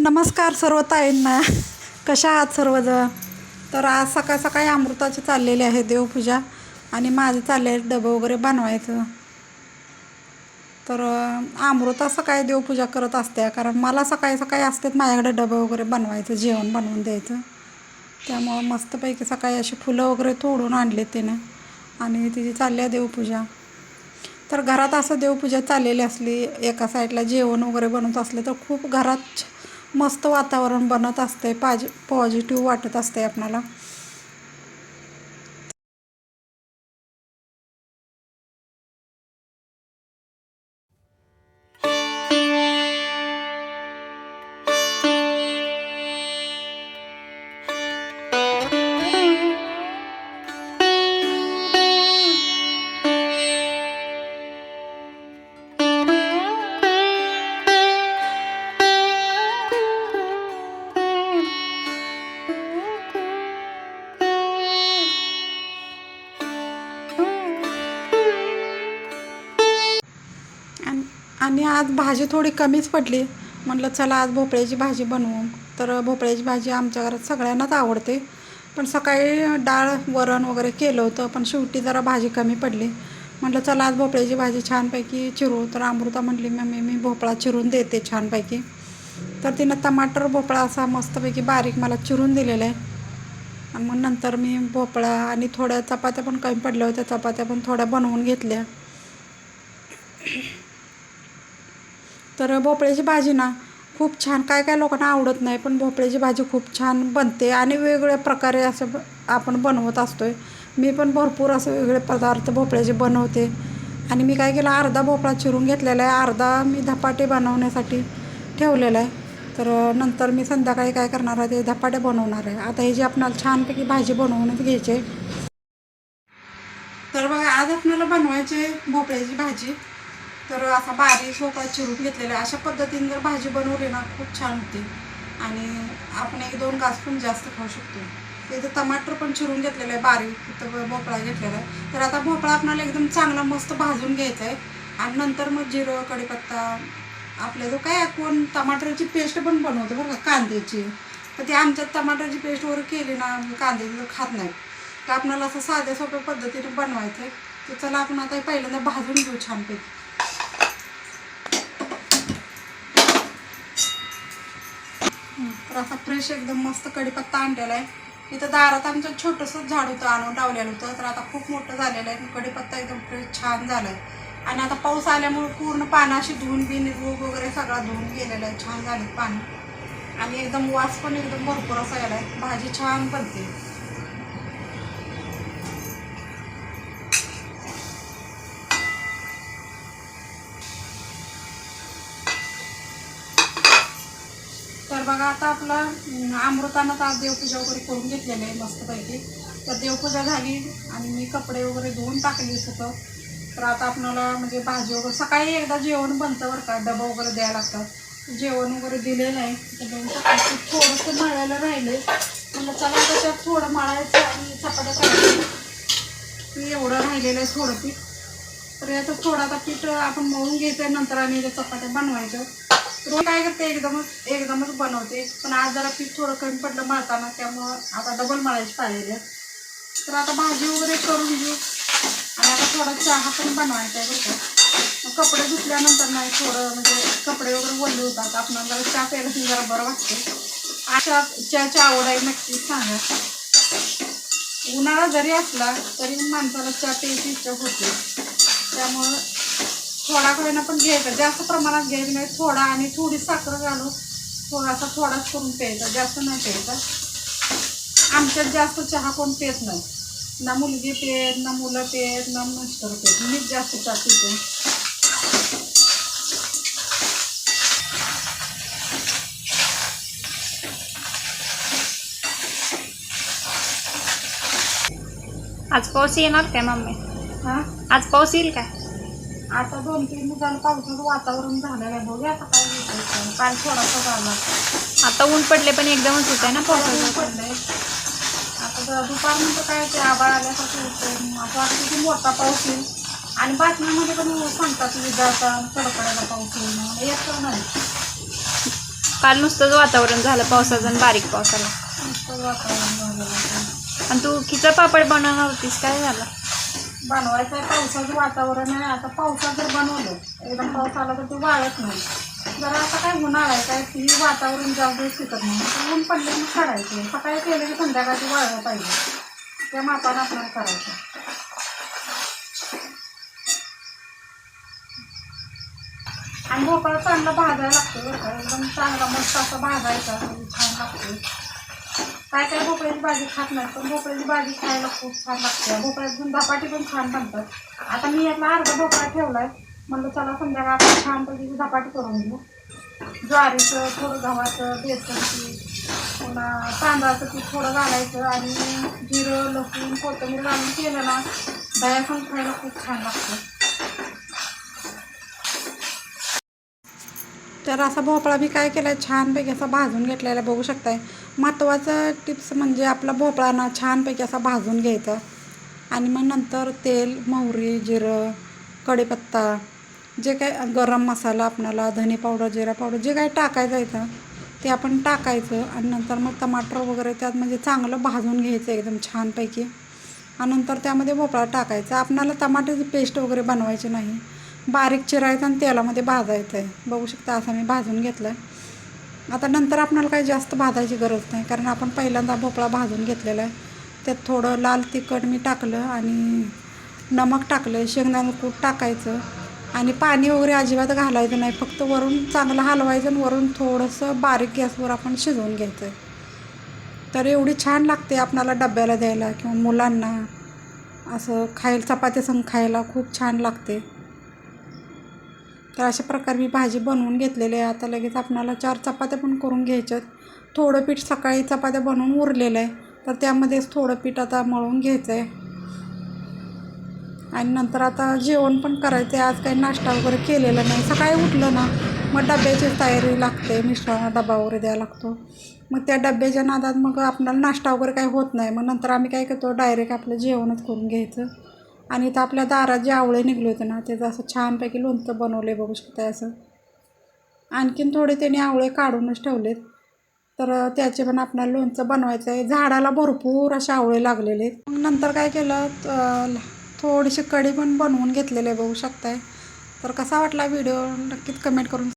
नमस्कार सर्व ताईंना. कशा आहात सर्वजण. तर आज सकाळ सकाळी अमृताचे चाललेले आहे देवपूजा आणि माझे चालले आहे डबं वगैरे बनवायचं. तर अमृता सकाळी देवपूजा करत असते कारण मला सकाळी सकाळी असतात माझ्याकडे डबं वगैरे बनवायचं, जेवण बनवून द्यायचं. त्यामुळं मस्तपैकी सकाळी अशी फुलं वगैरे तोडून आणले तिनं आणि तिची चालली आहे देवपूजा. तर घरात असं देवपूजा चाललेली असली, एका साईडला जेवण वगैरे बनवत असले तर खूप घरात मस्त वातावरण बनत असते, पॉझिटिव्ह वाटत असते आपणाला. आणि आज भाजी थोडी कमीच पडली. म्हटलं चला आज भोपळ्याची भाजी बनवू. तर भोपळ्याची भाजी आमच्या घरात सगळ्यांनाच आवडते. पण सकाळी डाळ वरण वगैरे केलं होतं, पण शेवटी जरा भाजी कमी पडली. म्हटलं चला आज भोपळ्याची भाजी छानपैकी चिरू. तर अमृता म्हटली मम्मी मी भोपळा चिरून देते छानपैकी. तर तिनं टमाटर भोपळा असा मस्तपैकी बारीक मला चिरून दिलेला आहे. आणि मग नंतर मी भोपळा आणि थोड्या चपात्या पण कमी पडल्या होत्या, चपात्या पण थोड्या बनवून घेतल्या. तर भोपळ्याची भाजी ना खूप छान, काय काय लोकांना आवडत नाही, पण भोपळ्याची भाजी खूप छान बनते आणि वेगवेगळ्या प्रकारे असं आपण बनवत असतो. मी पण भरपूर असं वेगळे पदार्थ भोपळ्याचे बनवते. आणि मी काय केलं, अर्धा भोपळा चिरून घेतलेला आहे, अर्धा मी धपाटे बनवण्यासाठी ठेवलेला आहे. तर नंतर मी संध्याकाळी काय करणार आहे, ते धपाटे बनवणार आहे. आता हे जे आपल्याला छानपैकी भाजी बनवूनच घ्यायची. तर बघा आज आपल्याला बनवायचे भोपळ्याची भाजी. तर असा बारीक भोपळा चिरून घेतलेला आहे. अशा पद्धतीने जर भाजी बनवली ना खूप छान होते आणि आपण 1-2 घास पण जास्त खाऊ शकतो. तर इथं टमाटर पण चिरून घेतलेलं आहे, बारीक इथं भोपळा घेतलेला आहे. तर आता भोपळा आपल्याला एकदम चांगला मस्त भाजून घ्यायचा आहे आणि नंतर मग जिरं कढीपत्ता आपल्या जो काय कोण टमाटरची पेस्ट पण बनवतो बरं का, कांद्याची. तर ती आमच्यात टमाटरची पेस्ट वगैरे केली ना कांद्याची खात नाही. तर आपल्याला असं साध्या सोप्या पद्धतीने बनवायचं आहे. तर चला आपण आता पहिल्यांदा भाजून घेऊ छानपैकी. तर असा फ्रेश एकदम मस्त कढीपत्ता आणलेला आहे. इथं दारात आमचं छोटंसं झाड होतं, आणून लावलेलं होतं. तर आता खूप मोठं झालेलं आहे, कढीपत्ता एकदम फ्रेश छान झाला आहे. आणि आता पाऊस आल्यामुळे पूर्ण पानं अशी धुवून बिन रोग वगैरे सगळा धुवून गेलेला आहे, छान झाले पाणी. आणि एकदम वास पण एकदम भरपूर असा यायला आहे, भाजी छान बनते. तर बघा आता आपलं अमृतानं तर देवपूजा वगैरे करून घेतलेली आहे मस्तपैकी. तर देवपूजा झाली आणि मी कपडे वगैरे धुवून टाकले होतं. तर आता आपल्याला म्हणजे भाजी वगैरे सकाळी एकदा जेवण बनतं बरं का, डबा वगैरे द्यायला लागतात. जेवण वगैरे दिलेलं आहे. तर थोडंसं मळायला राहिले, म्हणलं चला त्याच्यात थोडं मळायचं आणि चपात्या करायचं. एवढं राहिलेलं आहे थोडं पीठ. तर याचं थोडं आता पीठ आपण मळून घ्यायचं, नंतर आणि त्या चपात्या बनवायचं. रोज काय करते एकदमच बनवते, पण आज जरा पीठ थोडं कमी पडलं मळताना, त्यामुळं आता डबल मळायची पाहिजे. तर आता भाजी वगैरे करून घेऊ आणि आता थोडा चहा पण बनवायचा आहे बरं का. कपडे धुतल्यानंतर नाही थोडं म्हणजे कपडे वगैरे ओले होतात, आपल्याला जरा चहा प्यायला जरा बरं वाटते. अशा चहाची आवड आहे नक्कीच सांगा. उन्हाळा जरी असला तरी माणसाला चहा प्यायची इच्छा होते. त्यामुळं थोडा कडेनं पण घ्यायचा, जास्त प्रमाणात घ्यायचं नाही, थोडा आणि थोडी साखर घालून थोडाच करून प्यायचा, जास्त नाही प्यायचा. आमच्यात जास्त चहा कोण पेत नाही, ना मुलगी पेत, ना मुलं पेत, ना मिस्टर पेत. मीच जास्त चहा पिते. आज पाऊस येणार काय मम्मी? हां आज पाऊस येईल काय? आता 2-3 दिवसांनी पावसाचं वातावरण झालेलं आहे, बघूया आता काय होतं. काल थोडासा झाला, आता ऊन पडले पण एकदमच होत आहे ना पावसाचं. पडलंय. आता दुपारनंतर काय ते आभाळ आल्यासारखं होतं, असं वाटतं की मोठा पाऊस येईल. आणि बातम्यामध्ये पण सांगतात विजाचा कडकडायला पाऊस येईल, येत नाही. काल नुसतंच वातावरण झालं पावसाचं आणि बारीक पावसाला. नुसतं वातावरण झालेलं आहे. आणि तू खिचा पापड बनवणार होतीस, काय झालं? बनवायचं आहे, पावसाचं वातावरण आहे. आता पावसात जर बनवलं एकदम पाऊस आला तर ते वाळत नाही. जरा आता काय उन्हाळा आहे, काय ही वातावरण जास्त दिवस टिकत नाही. तर ऊन पडले मग काढायचे. सकाळी केलं की संध्याकाळी वाळलं पाहिजे, त्या मापानं आपल्याला करायचं. आणि भोपळा चांगला भाजायला लागतो बरं का, एकदम चांगला मस्त असा भाजायचा, छान लागतो. काय काय भोपळ्याची भाजी खात नाही, पण भोपळ्याची भाजी खायला खूप छान लागते. भोपळ्यातून धपाटी पण छान बनतात. आता मी यातला अर्धा भोपळा ठेवलाय, म्हणलं चला संध्याकाळ आपण छानपैकी धपाटी करून घेऊ. ज्वारीचं, थोडं गव्हाचं, बेसनची, पुन्हा तांदळाचं पीठ थोडं घालायचं आणि जिरं, लसूण, कोथिंबीर घालून केलं ना, दह्यासंग खायला खूप छान लागतं. तर असा भोपळा मी काय केला आहे, छानपैकी असा भाजून घेतलेला बघू शकताय. महत्त्वाचं टिप्स म्हणजे आपला भोपळा ना छानपैकी असा भाजून घ्यायचा आणि मग नंतर तेल, मोहरी, जिरं, कढीपत्ता, जे काय गरम मसाला आपल्याला, धने पावडर, जिरा पावडर, जे काही टाकायचं आहे ना ते आपण टाकायचं आणि नंतर मग टमाटर वगैरे त्यात म्हणजे चांगलं भाजून घ्यायचं एकदम छानपैकी आणि नंतर त्यामध्ये भोपळा टाकायचा. आपल्याला टमाट्याची पेस्ट वगैरे बनवायची नाही, बारीक चिरायचं आणि तेलामध्ये भाजायचं आहे. बघू शकता असं मी भाजून घेतलं आहे. आता नंतर आपल्याला काही जास्त भाजायची गरज नाही, कारण आपण पहिल्यांदा भोपळा भाजून घेतलेला आहे. त्यात थोडं लाल तिखट मी टाकलं आणि नमक टाकलं, शेंगदाणा कूट टाकायचं आणि पाणी वगैरे अजिबात घालायचं नाही. फक्त वरून चांगलं हलवायचं आणि वरून थोडंसं बारीक गॅसवर आपण शिजवून घ्यायचं. तर एवढी छान लागते आपल्याला डब्याला द्यायला किंवा मुलांना असं खायला, चपात्यासंग खायला खूप छान लागते. तर अशा प्रकारे मी भाजी बनवून घेतलेली आहे. आता लगेच आपल्याला 4 चपात्या पण करून घ्यायच्यात. थोडं पीठ सकाळी चपात्या बनवून उरलेलं आहे, तर त्यामध्येच थोडं पीठ आता मळून घ्यायचं आहे आणि नंतर आता जेवण पण करायचं आहे. आज काही नाश्ता वगैरे केलेला नाही. सकाळी उठलं ना मग डब्याची तयारी लागते, मिस्टरांना डबा वगैरे द्यावा लागतो. मग त्या डब्याच्या नादात मग आपल्याला नाश्ता वगैरे काही होत नाही. मग नंतर आम्ही काय करतो, डायरेक्ट आपलं जेवणच करून घ्यायचं. आणि इथं आपल्या दारात जे आवळे निघले होते ना त्याचं असं छानपैकी लोणचं बनवले बघू शकता. असं आणखीन थोडे त्याने आवळे काढूनच ठेवलेत, तर त्याचे पण आपल्याला लोणचं बनवायचं आहे. झाडाला भरपूर असे आवळे लागलेले. मग नंतर काय केलं, थोडीशी कढी पण बनवून घेतलेली आहे बघू शकताय. तर कसा वाटला व्हिडिओ नक्कीच कमेंट करून